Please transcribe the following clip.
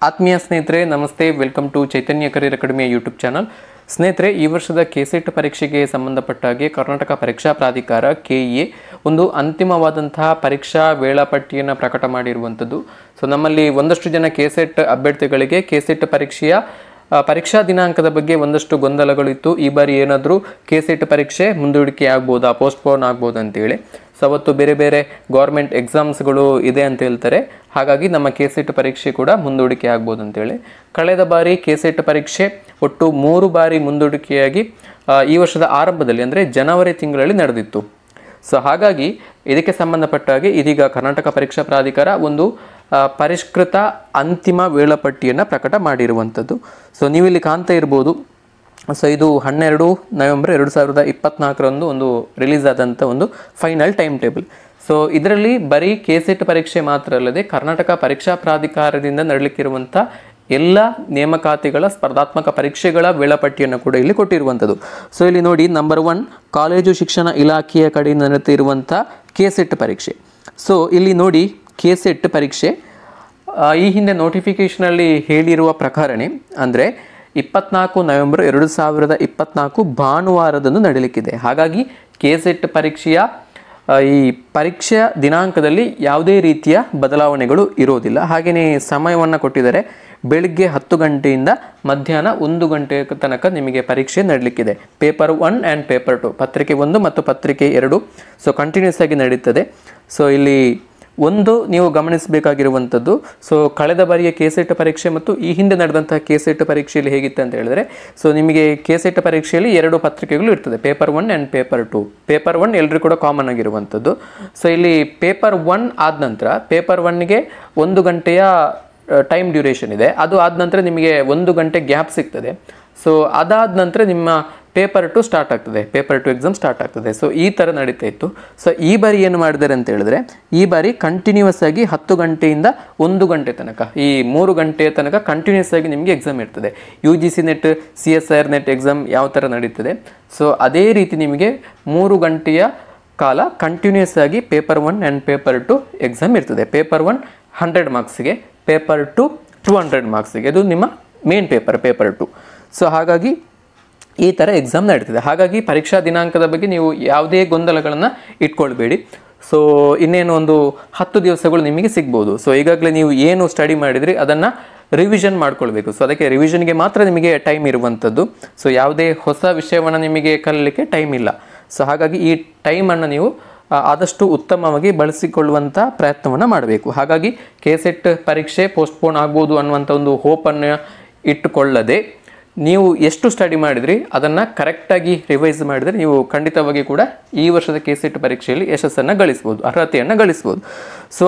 ಆತ್ಮೀಯ ಸ್ನೇಹಿತರೆ ನಮಸ್ತೆ, ವೆಲ್ಕಮ್ ಟು ಚೈತನ್ಯ ಕರಿಯರ್ ಅಕಾಡೆಮಿಯ ಯೂಟ್ಯೂಬ್ ಚಾನಲ್. ಸ್ನೇಹಿತರೆ, ಈ ವರ್ಷದ ಕೆಸೆಟ್ ಪರೀಕ್ಷೆಗೆ ಸಂಬಂಧಪಟ್ಟ ಹಾಗೆ ಕರ್ನಾಟಕ ಪರೀಕ್ಷಾ ಪ್ರಾಧಿಕಾರ KE ಒಂದು ಅಂತಿಮವಾದಂತಹ ಪರೀಕ್ಷಾ ವೇಳಾಪಟ್ಟಿಯನ್ನು ಪ್ರಕಟ ಮಾಡಿರುವಂಥದ್ದು. ಸೊ ನಮ್ಮಲ್ಲಿ ಒಂದಷ್ಟು ಜನ ಕೆಸೆಟ್ ಅಭ್ಯರ್ಥಿಗಳಿಗೆ ಕೆಸೆಟ್ ಪರೀಕ್ಷಾ ದಿನಾಂಕದ ಬಗ್ಗೆ ಒಂದಷ್ಟು ಗೊಂದಲಗಳಿತ್ತು. ಈ ಬಾರಿ ಏನಾದರೂ ಕೆಸೆಟ್ ಪರೀಕ್ಷೆ ಮುಂದೂಡಿಕೆ ಆಗ್ಬೋದಾ, ಪೋಸ್ಟ್ಪೋನ್ ಆಗ್ಬೋದಾ ಅಂತೇಳಿ. ಸೊ ಅವತ್ತು ಬೇರೆ ಬೇರೆ ಗೌರ್ಮೆಂಟ್ ಎಕ್ಸಾಮ್ಸ್ಗಳು ಇದೆ ಅಂತ ಹೇಳ್ತಾರೆ. ಹಾಗಾಗಿ ನಮ್ಮ ಕೆಸೆಟ್ ಪರೀಕ್ಷೆ ಕೂಡ ಮುಂದೂಡಿಕೆ ಆಗ್ಬೋದು ಅಂತೇಳಿ. ಕಳೆದ ಬಾರಿ ಕೆಸೆಟ್ ಪರೀಕ್ಷೆ ಒಟ್ಟು 3 ಬಾರಿ ಮುಂದೂಡಿಕೆಯಾಗಿ ಈ ವರ್ಷದ ಆರಂಭದಲ್ಲಿ ಅಂದರೆ ಜನವರಿ ತಿಂಗಳಲ್ಲಿ ನಡೆದಿತ್ತು. ಸೊ ಹಾಗಾಗಿ ಇದಕ್ಕೆ ಸಂಬಂಧಪಟ್ಟ ಹಾಗೆ ಇದೀಗ ಕರ್ನಾಟಕ ಪರೀಕ್ಷಾ ಪ್ರಾಧಿಕಾರ ಒಂದು ಪರಿಷ್ಕೃತ ಅಂತಿಮ ವೇಳಾಪಟ್ಟಿಯನ್ನು ಪ್ರಕಟ ಮಾಡಿರುವಂಥದ್ದು. ಸೊ ನೀವಿಲ್ಲಿ ಕಾಣ್ತಾ ಇರ್ಬೋದು. ಸೊ ಇದು 12 ನವೆಂಬರ್ 2024 ಒಂದು ರಿಲೀಸ್ ಆದಂಥ ಒಂದು ಫೈನಲ್ ಟೈಮ್ ಟೇಬಲ್. ಸೊ ಇದರಲ್ಲಿ ಬರೀ ಕೆಸೆಟ್ ಪರೀಕ್ಷೆ ಮಾತ್ರ ಅಲ್ಲದೆ ಕರ್ನಾಟಕ ಪರೀಕ್ಷಾ ಪ್ರಾಧಿಕಾರದಿಂದ ನಡೆಯಲಿಕ್ಕಿರುವಂಥ ಎಲ್ಲ ನೇಮಕಾತಿಗಳ ಸ್ಪರ್ಧಾತ್ಮಕ ಪರೀಕ್ಷೆಗಳ ವೇಳಾಪಟ್ಟಿಯನ್ನು ಕೂಡ ಇಲ್ಲಿ ಕೊಟ್ಟಿರುವಂಥದ್ದು. ಸೊ ಇಲ್ಲಿ ನೋಡಿ, ನಂಬರ್ 1 ಕಾಲೇಜು ಶಿಕ್ಷಣ ಇಲಾಖೆಯ ಕಡೆಯಿಂದ ನಡೆಯುತ್ತಿರುವಂಥ ಕೆಸೆಟ್ ಪರೀಕ್ಷೆ. ಸೊ ಇಲ್ಲಿ ನೋಡಿ, ಕೆಸೆಟ್ ಪರೀಕ್ಷೆ ಈ ಹಿಂದೆ ನೋಟಿಫಿಕೇಷನಲ್ಲಿ ಹೇಳಿರುವ ಪ್ರಕಾರನೇ ಅಂದರೆ 24 ನವೆಂಬರ್ 2024 ಭಾನುವಾರದಂದು ನಡೆಯಲಿಕ್ಕಿದೆ. ಹಾಗಾಗಿ ಕೆಸೆಟ್ ಪರೀಕ್ಷೆಯ ಈ ಪರೀಕ್ಷಾ ದಿನಾಂಕದಲ್ಲಿ ಯಾವುದೇ ರೀತಿಯ ಬದಲಾವಣೆಗಳು ಇರೋದಿಲ್ಲ. ಹಾಗೆಯೇ ಸಮಯವನ್ನು ಕೊಟ್ಟಿದ್ದಾರೆ. ಬೆಳಿಗ್ಗೆ 10 ಗಂಟೆಯಿಂದ ಮಧ್ಯಾಹ್ನ 1 ಗಂಟೆ ತನಕ ನಿಮಗೆ ಪರೀಕ್ಷೆ ನಡೆಯಲಿಕ್ಕಿದೆ. ಪೇಪರ್ 1 ಆ್ಯಂಡ್ ಪೇಪರ್ 2, ಪತ್ರಿಕೆ 1 ಮತ್ತು ಪತ್ರಿಕೆ 2. ಸೊ ಕಂಟಿನ್ಯೂಸ್ ಆಗಿ ನಡೀತದೆ. ಸೊ ಇಲ್ಲಿ ಒಂದು ನೀವು ಗಮನಿಸಬೇಕಾಗಿರುವಂಥದ್ದು, ಸೊ ಕಳೆದ ಬಾರಿಯ ಕೆಸೆಟ್ ಪರೀಕ್ಷೆ ಮತ್ತು ಈ ಹಿಂದೆ ನಡೆದಂತಹ ಕೆಸೆಟ್ ಪರೀಕ್ಷೆಯಲ್ಲಿ ಹೇಗಿತ್ತು ಅಂತ ಹೇಳಿದ್ರೆ, ಸೊ ನಿಮಗೆ ಕೆಸೆಟ್ ಪರೀಕ್ಷೆಯಲ್ಲಿ 2 ಪತ್ರಿಕೆಗಳು ಇರ್ತದೆ, ಪೇಪರ್ 1 ಆ್ಯಂಡ್ ಪೇಪರ್ 2. ಪೇಪರ್ 1 ಎಲ್ಲರೂ ಕೂಡ ಕಾಮನ್ ಆಗಿರುವಂಥದ್ದು. ಸೊ ಇಲ್ಲಿ ಪೇಪರ್ 1 ಆದ ನಂತರ ಪೇಪರ್ 1ಗೆ 1 ಗಂಟೆಯ ಟೈಮ್ ಡ್ಯೂರೇಷನ್ ಇದೆ. ಅದು ಆದ ನಂತರ ನಿಮಗೆ 1 ಗಂಟೆ ಗ್ಯಾಪ್ ಸಿಗ್ತದೆ. ಸೊ ಅದಾದ ನಂತರ ನಿಮ್ಮ ಪೇಪರ್ 2 ಸ್ಟಾರ್ಟ್ ಆಗ್ತದೆ, ಪೇಪರ್ 2 ಎಕ್ಸಾಮ್ ಸ್ಟಾರ್ಟ್ ಆಗ್ತದೆ. ಸೊ ಈ ಥರ ನಡೀತಾ ಇತ್ತು. ಸೊ ಈ ಬಾರಿ ಏನು ಮಾಡಿದ್ದಾರೆ ಅಂತ ಹೇಳಿದ್ರೆ, ಈ ಬಾರಿ ಕಂಟಿನ್ಯೂಸ್ ಆಗಿ 10 ಗಂಟೆಯಿಂದ 1 ಗಂಟೆ ತನಕ, ಈ 3 ಗಂಟೆಯ ತನಕ ಕಂಟಿನ್ಯೂಸ್ ಆಗಿ ನಿಮಗೆ ಎಕ್ಸಾಮ್ ಇರ್ತದೆ. UGC net, CSIR net exam ಯಾವ ಥರ ನಡೀತದೆ, ಸೊ ಅದೇ ರೀತಿ ನಿಮಗೆ 3 ಗಂಟೆಯ ಕಾಲ ಕಂಟಿನ್ಯೂಸ್ ಆಗಿ ಪೇಪರ್ 1 ಆ್ಯಂಡ್ ಪೇಪರ್ 2 ಎಕ್ಸಾಮ್ ಇರ್ತದೆ. ಪೇಪರ್ 1 100 ಮಾರ್ಕ್ಸ್ಗೆ, ಪೇಪರ್ 2 200 ಮಾರ್ಕ್ಸ್ಗೆ. ಇದು ನಿಮ್ಮ ಮೇನ್ ಪೇಪರ್ 2. ಸೊ ಹಾಗಾಗಿ ಈ ಥರ ಎಕ್ಸಾಮ್ ನಡೀತದೆ. ಹಾಗಾಗಿ ಪರೀಕ್ಷಾ ದಿನಾಂಕದ ಬಗ್ಗೆ ನೀವು ಯಾವುದೇ ಗೊಂದಲಗಳನ್ನು ಇಟ್ಕೊಳ್ಬೇಡಿ. ಸೊ ಇನ್ನೇನು ಒಂದು 10 ದಿವಸಗಳು ನಿಮಗೆ ಸಿಗ್ಬೋದು. ಸೊ ಈಗಾಗಲೇ ನೀವು ಏನು ಸ್ಟಡಿ ಮಾಡಿದ್ರಿ ಅದನ್ನು ರಿವಿಷನ್ ಮಾಡ್ಕೊಳ್ಬೇಕು. ಸೊ ಅದಕ್ಕೆ ರಿವಿಷನ್ಗೆ ಮಾತ್ರ ನಿಮಗೆ ಟೈಮ್ ಇರುವಂಥದ್ದು. ಸೊ ಯಾವುದೇ ಹೊಸ ವಿಷಯವನ್ನು ನಿಮಗೆ ಕಲೀಲಿಕ್ಕೆ ಟೈಮ್ ಇಲ್ಲ. ಸೊ ಹಾಗಾಗಿ ಈ ಟೈಮನ್ನು ನೀವು ಆದಷ್ಟು ಉತ್ತಮವಾಗಿ ಬಳಸಿಕೊಳ್ಳುವಂಥ ಪ್ರಯತ್ನವನ್ನು ಮಾಡಬೇಕು. ಹಾಗಾಗಿ ಕೆಸೆಟ್ ಪರೀಕ್ಷೆ ಪೋಸ್ಟ್ಪೋನ್ ಆಗ್ಬೋದು ಅನ್ನುವಂಥ ಒಂದು ಹೋಪನ್ನು ಇಟ್ಟುಕೊಳ್ಳದೆ ನೀವು ಎಷ್ಟು ಸ್ಟಡಿ ಮಾಡಿದ್ರಿ ಅದನ್ನು ಕರೆಕ್ಟಾಗಿ ರಿವೈಸ್ ಮಾಡಿದರೆ ನೀವು ಖಂಡಿತವಾಗಿ ಕೂಡ ಈ ವರ್ಷದ ಕೆಸೆಟ್ ಪರೀಕ್ಷೆಯಲ್ಲಿ ಯಶಸ್ಸನ್ನು ಗಳಿಸ್ಬೋದು, ಅರ್ಹತೆಯನ್ನು ಗಳಿಸ್ಬೋದು. ಸೊ